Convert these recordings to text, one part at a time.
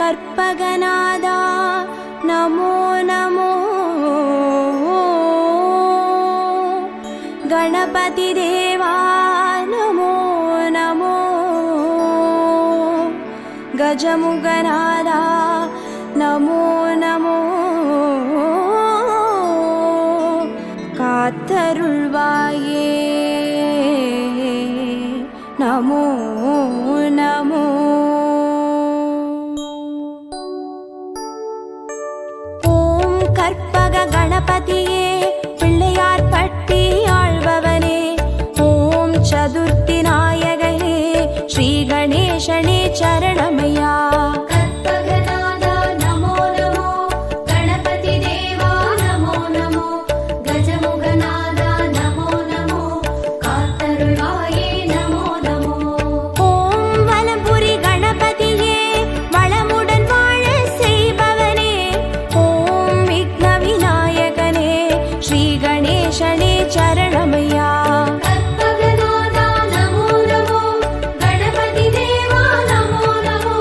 கற்பகநாதா நமோ நமோ. गणपति देवा नमो नमो. गजमुगनादा नमो नमो. कात्तरुள்வாயே नमो नमो. ஓம் கற்பக கணபதியே பிள்ளையார் பட்டி ஆழ்பவனே. ஓம் சதுர்த்தி நாயகனே ஸ்ரீ கணேசனே சரணமையா. கற்பகநாதா நமோ நமோ. கணபதி தேவா நமோ நமோ. கஜமுகநாதா நமோ நமோ. காத்தருள்வாயே நமோ நமோ. ஓம் வலம்புரி கணபதியே வளமுடன் வாழ செய்பவனே. ஓம் விக்ன விநாயகனே ஸ்ரீ கணேசனே சரணமையா. கற்பகநாதா நமோ நமோ. கணபதி தேவா நமோ நமோ.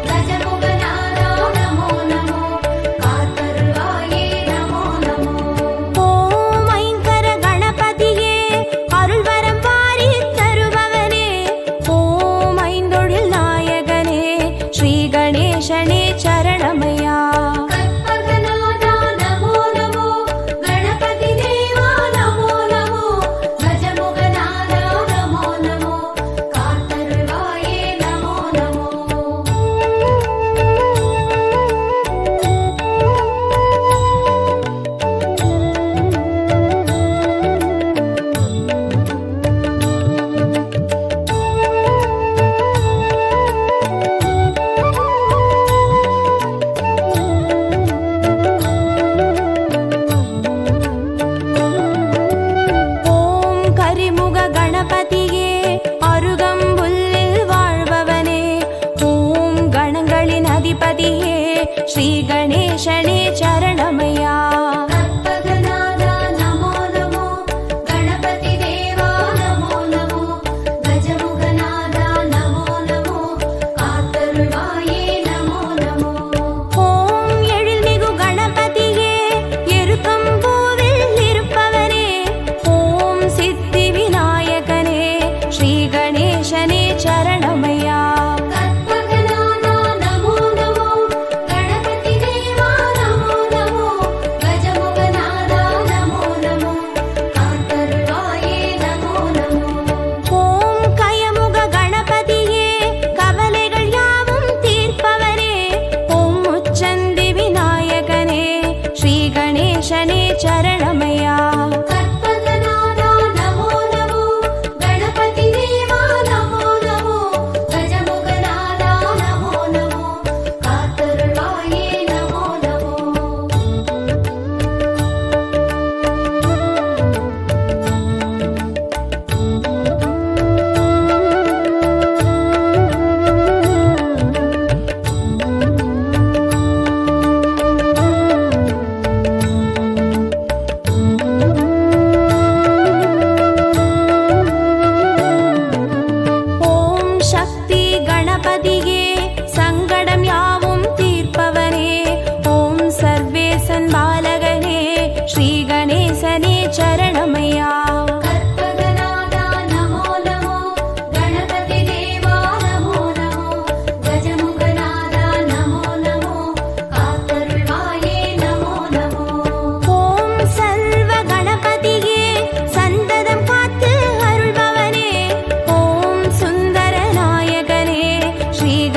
கஜமுகநாதா நமோ நமோ. காத்தருள்வாயே நமோ நமோ. ஓம் ஐங்கர கணபதியே அருள்வரம் வாரி தருபவனே. ஓம் ஐந்தொழில் நாயகனே ஸ்ரீ கணேசனே சரணமையா. கற்பகநாதா நமோ நமோ. கணபதி தேவா நமோ நமோ. கஜமுகநாதா நமோ நமோ. காத்தருள்வாயே நமோ நமோ. ஓம் கரிமுக கணபதியே அருகம்புல்லில் வாழ்பவனே. ஓம் கணங்களின் அதிபதியே ஸ்ரீ கணேசனே சரணமையா. கற்பகநாதா நமோ நமோ. கணபதி தேவா நமோ நமோ. கஜமுகநாதா நமோ நமோ. காத்தருள்வாயே நமோ நமோ. ஓம் எழில்மிகு கணபதியே எருக்கம்பூவில் இருப்பவனே. ஓம் சித்தி விநாயகனே ஸ்ரீ கணேசனே சரணமையா. கற்பகநாதா நமோ நமோ. கணபதி தேவா நமோ நமோ. கஜமுகநாதா நமோ நமோ. காத்தருள்வாயே நமோ நமோ. ஓம் கயமுக கணபதியே கவலைகள் யாவும் தீர்ப்பவனே. ஓம் முச்சந்தி விநாயகனே ஸ்ரீ கணேசனே சரணமையா. கற்பகநாதா நமோ நமோ. கணபதி தேவா நமோ நமோ. கஜமுகநாதா நமோ நமோ. காத்தருள்வாயே நமோ நமோ. ஓம் சக்தி கணபதியே சங்கடம் யாவும் தீர்ப்பவனே. ஓம் சர்வேசன் பாலகனே ஸ்ரீ கணேசனே சரணமையா. கற்பகநாதா நமோ நமோ. கணபதி தேவா நமோ நமோ. கஜமுகநாதா நமோ நமோ. காத்தருள்வாயே நமோ நமோ. ஓம் சர்வ கணபதியே சந்ததம் காத்து அருள்பவனே. ஓம் சுந்தர நாயகனே ஸ்ரீ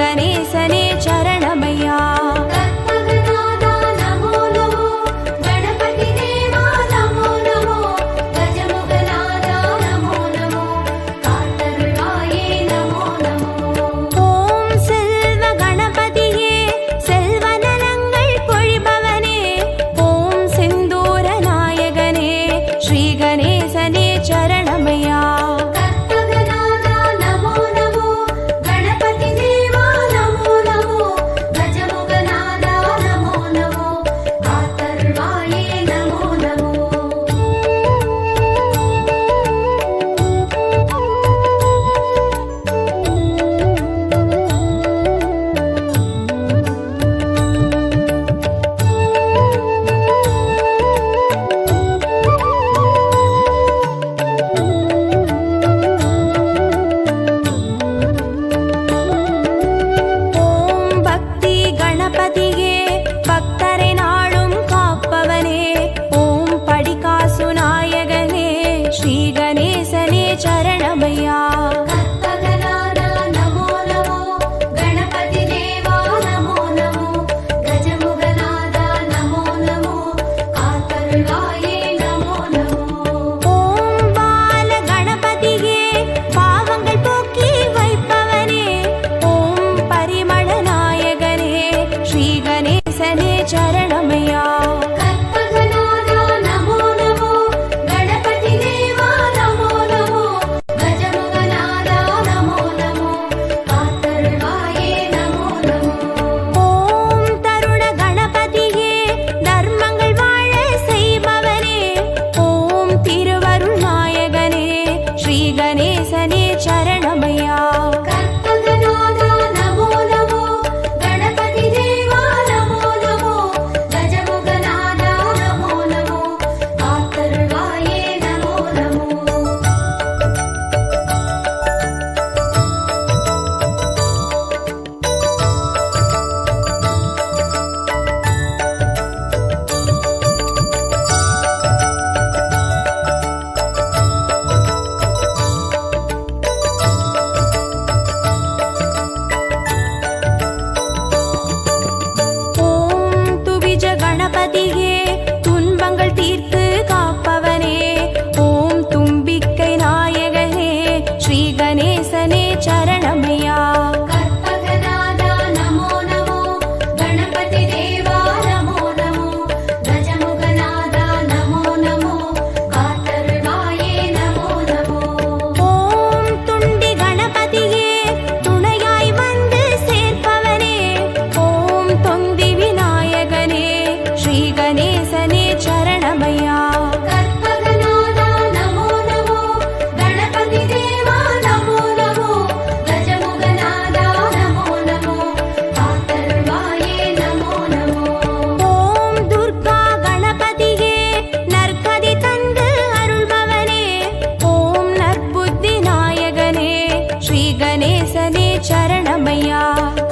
சரணமையா.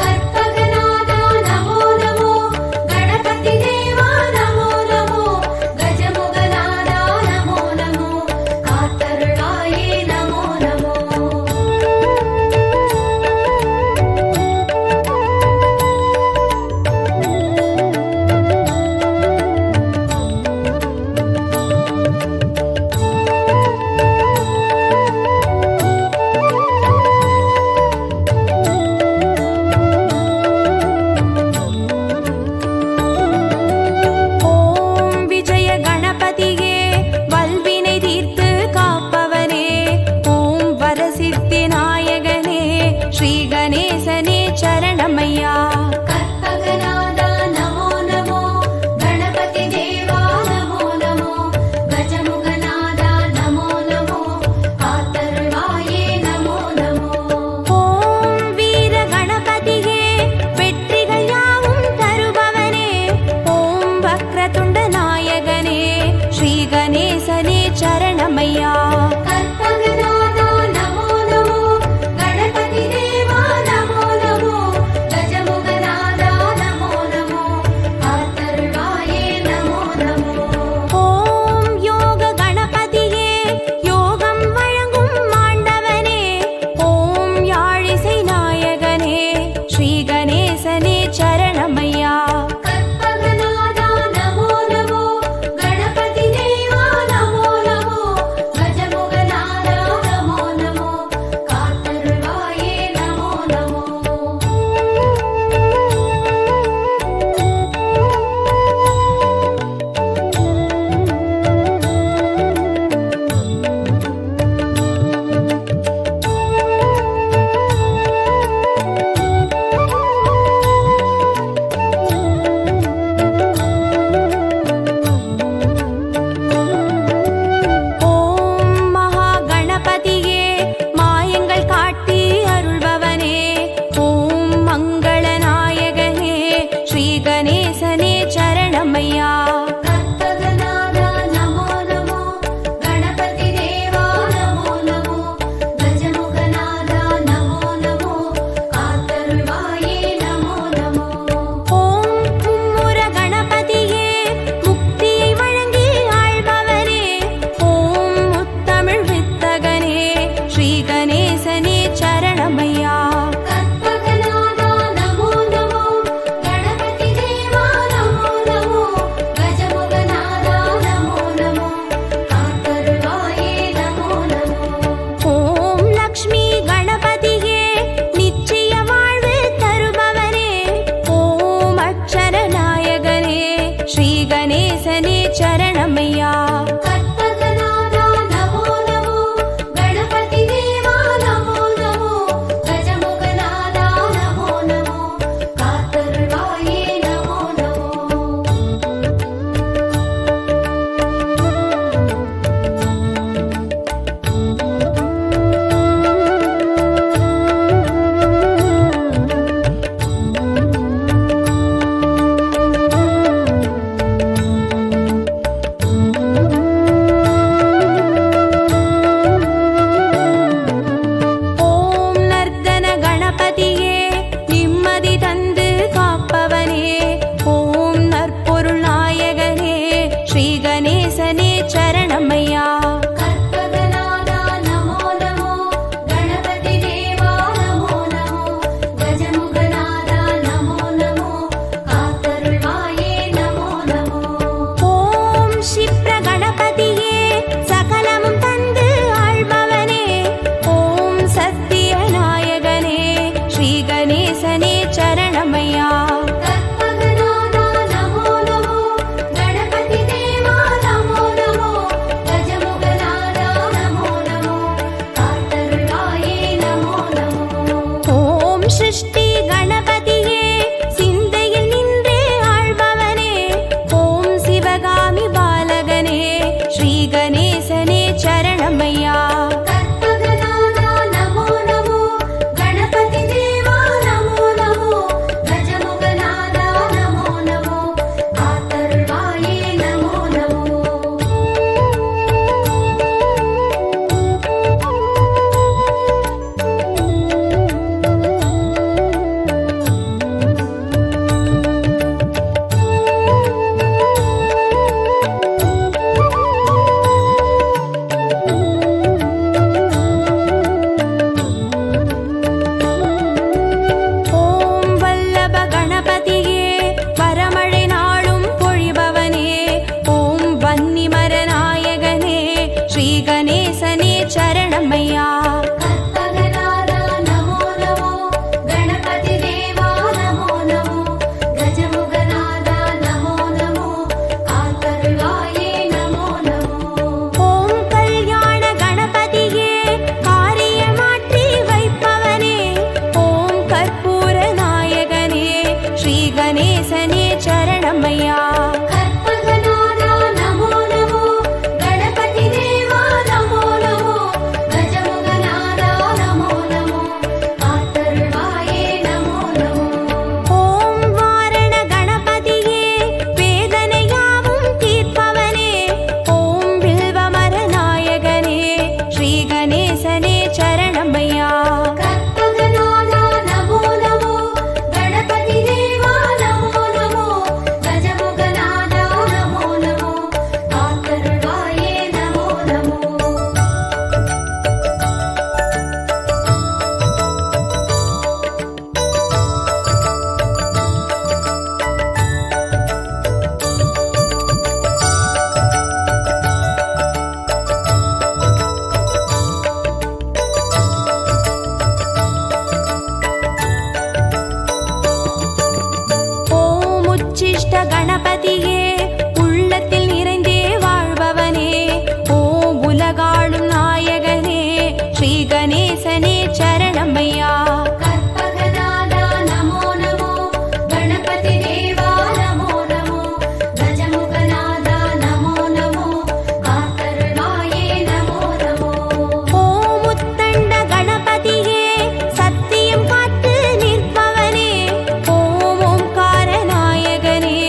கற்பகநாதா நமோ நமோ, கணபதி தேவா நமோ நமோ, கஜமுகநாதா நமோ நமோ, காத்தருள்வாயே நமோ நமோ. ஓம் விஜய கணபதியே வல்வினை தீர்த்து காப்பவனே, ஓம் வரசித்தி நாயகனே ஸ்ரீ கணேசனே சரணமையா. கற்பகநாதா நமோ நமோ, கணபதி தேவா நமோ நமோ, கஜமுகநாதா நமோ நமோ, காத்தருள்வாயே நமோ நமோ. ஓம் வீர கணபதியே வெற்றிகள் யாவும் தருபவனே, ஓம் வக்ரதுண்ட நாயகனே ஸ்ரீ கணேசனே சரணமையா. கற்பகநாதா நமோ நமோ, கணபதி தேவா நமோ நமோ, கஜமுகநாதா நமோ நமோ, காத்தருள்வாயே நமோ நமோ. ஓம் யோக கணபதியே யோகம் வழங்கும் ஆண்டவனே, ஓம் யாழிசை நாயகனே ஸ்ரீ கணேசனே சரணமையா. கற்பகநாதா நமோ நமோ, கணபதி தேவா நமோ நமோ, கஜமுகநாதா நமோ நமோ, காத்தருள்வாயே நமோ நமோ. ஓம் மகா கணபதியே மாயங்கள் காட்டி அருள்பவனே, ஓம் மங்கள நாயகனே ஸ்ரீ கணேசனே சரணமையா. கற்பகநாதா நமோ நமோ, கணபதி தேவா நமோ நமோ, கஜமுகநாதா நமோ நமோ, காத்தருள்வாயே நமோ நமோ. ஓம் மும்முர கணபதியே முக்தியை வழங்கி ஆள்பவனே, ஓம் முத்தமிழ் வித்தகனே ஸ்ரீ கணேசனே சரணமையா. கற்பகநாதா நமோ நமோ, கணபதி தேவா நமோ நமோ, கஜமுகநாதா நமோ நமோ, காத்தருள்வாயே நமோ நமோ. ஓம் லக்ஷ்மி கணபதியே நிச்சய வாழ்வு தருபவனே, ஓம் அக்ஷர நாயகனே ஸ்ரீ கணேசனே சரணமையா. கற்பகநாதா நமோ நமோ, கணபதி தேவா நமோ நமோ, கஜமுகநாதா நமோ நமோ, காத்தருள்வாயே நமோ நமோ. ஓம் நர்தன கணபதியே நிம்மதி தந்து காப்பவனே, ஓம் நற்பொருள் நாயகனே ஸ்ரீ கணேசனே சரணமையா. கற்பகநாதா நமோ நமோ, கணபதி தேவா நமோ நமோ, கஜமுகநாதா நமோ நமோ, காத்தருள்வாயே நமோ நமோ. ஓம் க்ஷிப்ர கணபதியே சகலமும் தந்து ஆள்பவனே, ஓம் சத்திய நாயகனே ஸ்ரீ கணேசனே சரணமையா. கற்பகநாதா நமோ நமோ, கணபதி தேவா நமோ நமோ, கஜமுகநாதா நமோ நமோ, காத்தருள்வாயே நமோ நமோ. ஓம் சிருஷ்டி கணபதியே சிந்தையில் நின்றே ஆள்பவனே, ஓம் சிவகாமி பாலகனே ஸ்ரீ கணேசனே சரணமையா. கற்பகநாதா நமோ நமோ, கணபதி தேவா நமோ நமோ, கஜமுகநாதா நமோ நமோ, காத்தருள்வாயே நமோ நமோ. சரணமையா. கற்பகநாதா நமோ நமோ, கணபதி தேவா நமோ நமோ, கஜமுகநாதா நமோ நமோ, காத்தருள்வாயே நமோ நமோ. ஓம் வாரண கணபதியே, வேதனையாவும் தீர்ப்பவனே, ஓம் பில்வமர நாயகனே, ஸ்ரீ கணேசனே சரணமையா. கற்பகநாதா நமோ நமோ, கணபதி தேவா நமோ நமோ, கஜமுகநாதா நமோ நமோ, காத்தருள்வாயே நமோ நமோ. ஓம் உச்சிஷ்ட கணபதியே, உள்ளத்தில் நிறைந்தே வாழ்பவனே, ஓம் உலகாளும் நாயகனே, ஸ்ரீ கணேசனே சரணமையா. கற்பகநாதா நமோ நமோ, கணபதி தேவா நமோ நமோ, கஜமுகநாதா நமோ நமோ, காத்தருள்வாயே நமோ நமோ. ஓம் உத்தண்ட கணபதியே, சத்தியம் காத்து நிற்பவனே, ஓம் ஓம்கார நாயகனே,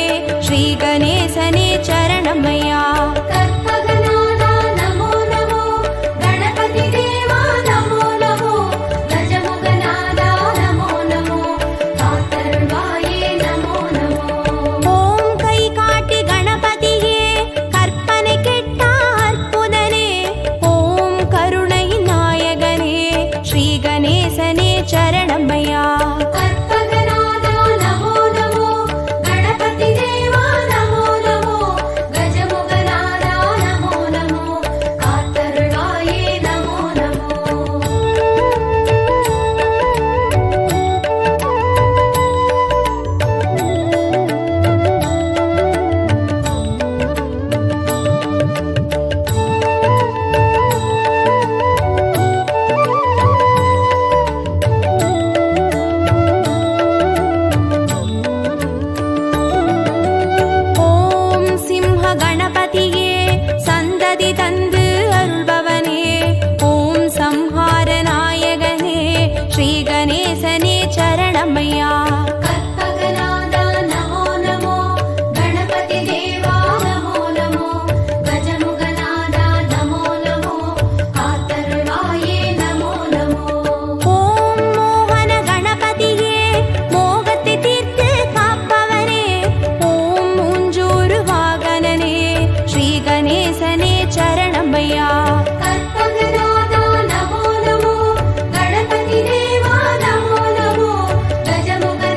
ஸ்ரீ கணேசனே சரணமையா. கற்பகநாதா நமோ நமோ, கணபதி தேவா நமோ நமோ, கஜமுகநாதா நமோ நமோ, காத்தருள்வாயே நமோ நமோ. ஓம் கை காட்டி கணபதியே, கற்பனை கெட்டா அற்புதனே, ஓம் கருணை நாயகனே, ஸ்ரீ கணேசனே சரணமையா. கற்பகநாதா நமோ நமோ, கணபதி தேவா நமோ நமோ, கஜமுகநாதா நமோ நமோ, காத்தருள்வாயே நமோ நமோ. ஓம் சிம்ஹ கணபதியே, சந்ததி தந்து அருள்பவனே, ஓம் சம்ஹார நாயகனே, ஸ்ரீ கணேசனே சரணமையா. கற்பகநாதா நமோ நமோ, கணபதி தேவா நமோ நமோ, கஜமுகநாதா நமோ நமோ, காத்தருள்வாயே நமோ நமோ. ஓம் மோகன கணபதியே, மோகத்தை தீர்த்து காப்பவனே, ஓம் மூஞ்சூறு வாகனனே, ஸ்ரீ கணேசனே சரணமையா. கற்பகநாதா நமோ நமோ, கணபதி தேவா நமோ நமோ, கஜமுகநாதா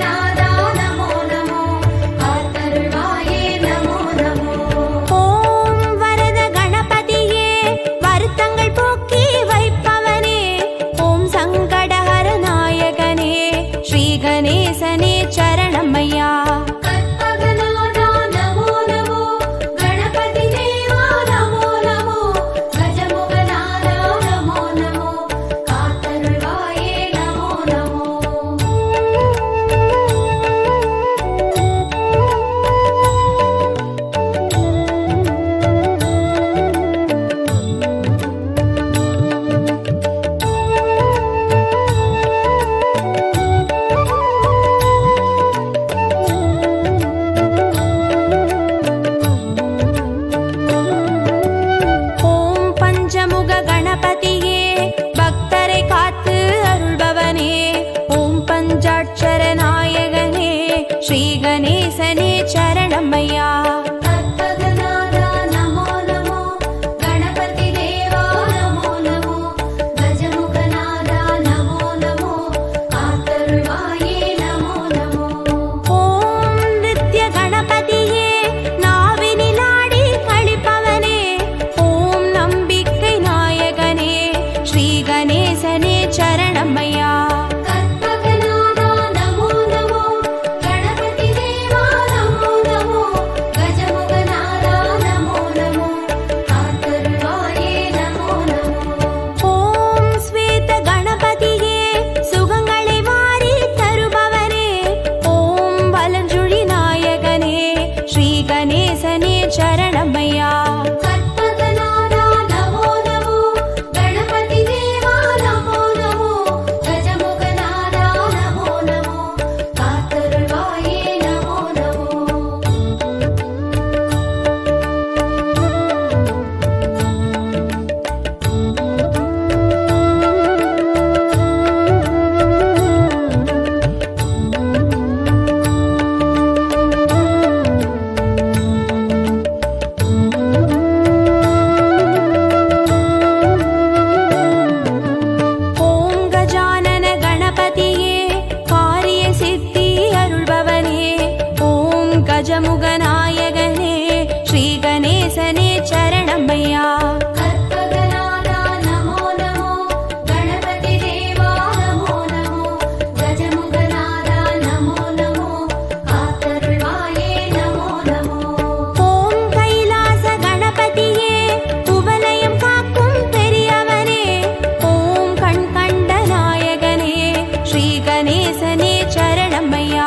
கணேசனே சரணமையா.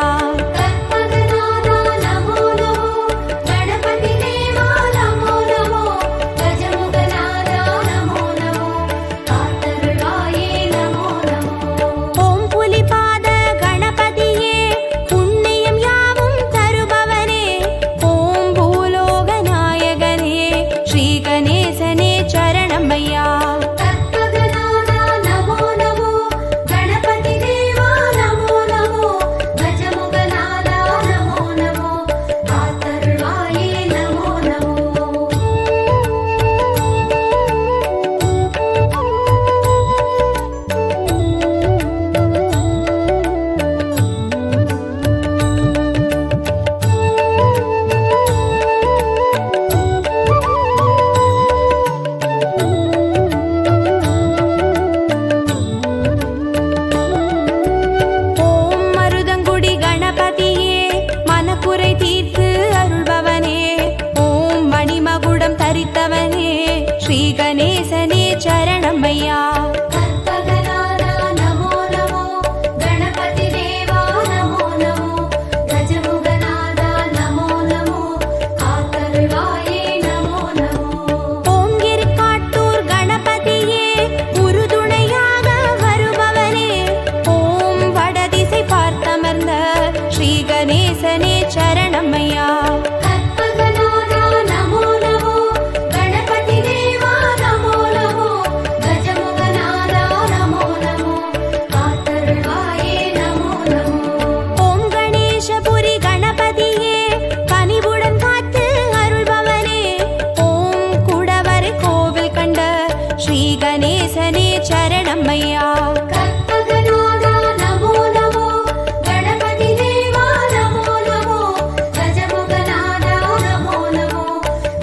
கற்பகநாதா நமோ நமோ, கணபதி தேவா நமோ நமோ, கஜமுகநாதா நமோ நமோ, காத்தருள்வாயே நமோ நமோ. ஓம் புலிபாத கணபதியே புண்ணியம் யாவும் தருபவனே, ஓம் பூலோக நாயகனே ஸ்ரீ கணேசனே சரணமையா. கற்பகநாதா நமோ நமோ, கணபதி தேவா நமோ நமோ, கஜமுகநாதா நமோ நமோ, காத்தருள்வாயே நமோ நமோ. ஓம் மருதங்குடி கணபதியே மனக்குறை தீர்த்து அருள்பவனே, ஓம் மணிமகுடம் தரித்தவனே ஸ்ரீ கணேசனே சரணமையா. கற்பகநாதா நமோ நமோ, கணபதி தேவா நமோ நமோ, கஜமுகநாதா நமோ நமோ, காத்தருள்வாயே நமோ நமோ. ஓம் கிரிக்காட்டூர் கணபதியே உறுதுணையாக வருபவனே, ஓம் வடதிசை பார்த்தமர்ந்த ஸ்ரீ கணேசனே சரணமையா. கற்பகநாதா நமோ நமோ, கணபதி தேவா நமோ நமோ, கஜமுகநாதா நமோ நமோ, காத்தருள்வாயே நமோ நமோ. ஓம் கணேசபுரி கணபதியே கனிவுடன் காத்து அருள்பவனே, ஓம் குடவரை கோவில் கண்ட ஸ்ரீ கணேசனே சரணமையா. கற்பகநாதா நமோ நமோ, கணபதி தேவா நமோ நமோ, கஜமுகநாதா நமோ நமோ,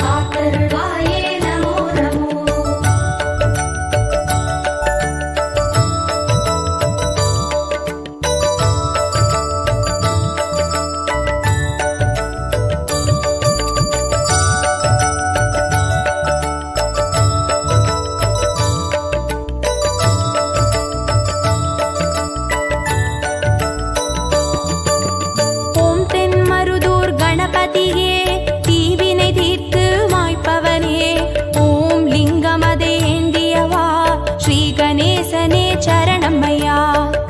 காத்தருள்வாயே நமோ நமோ. ஓம் தென்மருதூர் கணபதியே தீவினை தீர்த்து மாய்ப்பவனே, ஓம் லிங்கமதை ஏந்தியவா ஸ்ரீ கணேசனே சரணமையா.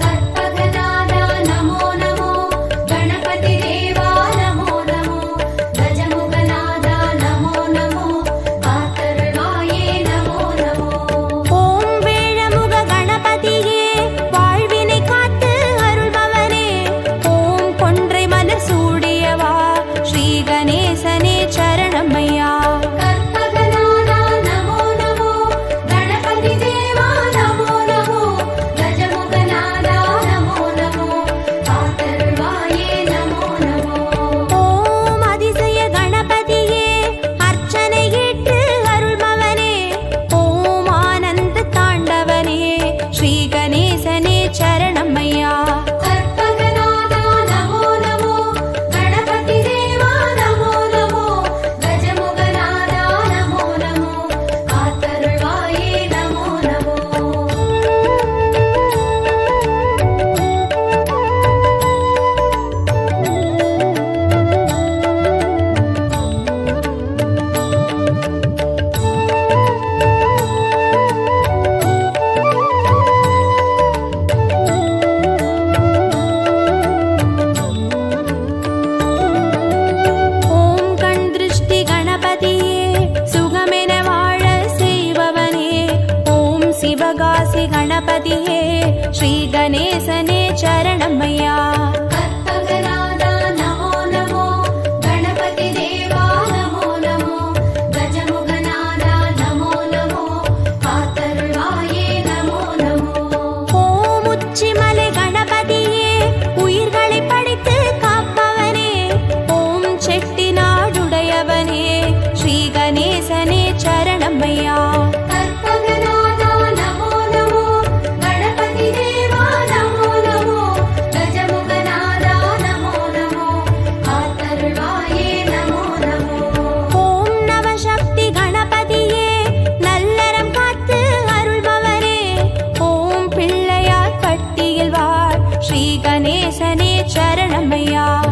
கற்பகநாதா நமோ நமோ, கணபதி தேவா நமோ நமோ, கஜமுகநாதா நமோ நமோ, காத்தருள்வாயே நமோ நமோ. ஓம் வேழமுக கணபதியே வாழ்வினை காத்து அருள்பவனே, ஓம் கொன்றை மலர் சூடியவா ஸ்ரீ கணேசனே சரணமையா. கற்பகநாதா நமோ நமோ, கணபதி தேவா நமோ நமோ, கஜமுகநாதா நமோ நமோ, காத்தருள்வாயே நமோ நமோ. ஓம் அதிசய கணபதியே அர்ச்சனை ஏற்று அருள்பவனே, ஓம் ஆனந்த தாண்டவனே ஸ்ரீ கணேசனே சரணமையா. கற்பகநாதா நமோ நமோ, கணபதி தேவா நமோ நமோ, கஜமுகநாதா நமோ நமோ, காத்தருள்வாயே நமோ நமோ. ஓம் கண் திருஷ்டி கணபதியே சுகமென வாழ செய்பவனே, ஓம் சிவகாசி கணபதியே ஸ்ரீ கணேசனே சரணமையா. கற்பகநாதா நமோ நமோ, கணபதி தேவா நமோ நமோ, கஜமுகநாதா நமோ நமோ, காத்தருள்வாயே நமோ நமோ. ஓம் உச்சிமலை கணபதியே உயிர்களை படைத்து காப்பவனே, ஓம் செட்டிநாடுடையவனே ஸ்ரீ கணேசனே சரணமையா. கற்பகநாதா நமோ நமோ, கணபதி தேவா நமோ நமோ, கஜமுகநாதா நேசனே சரணமையா.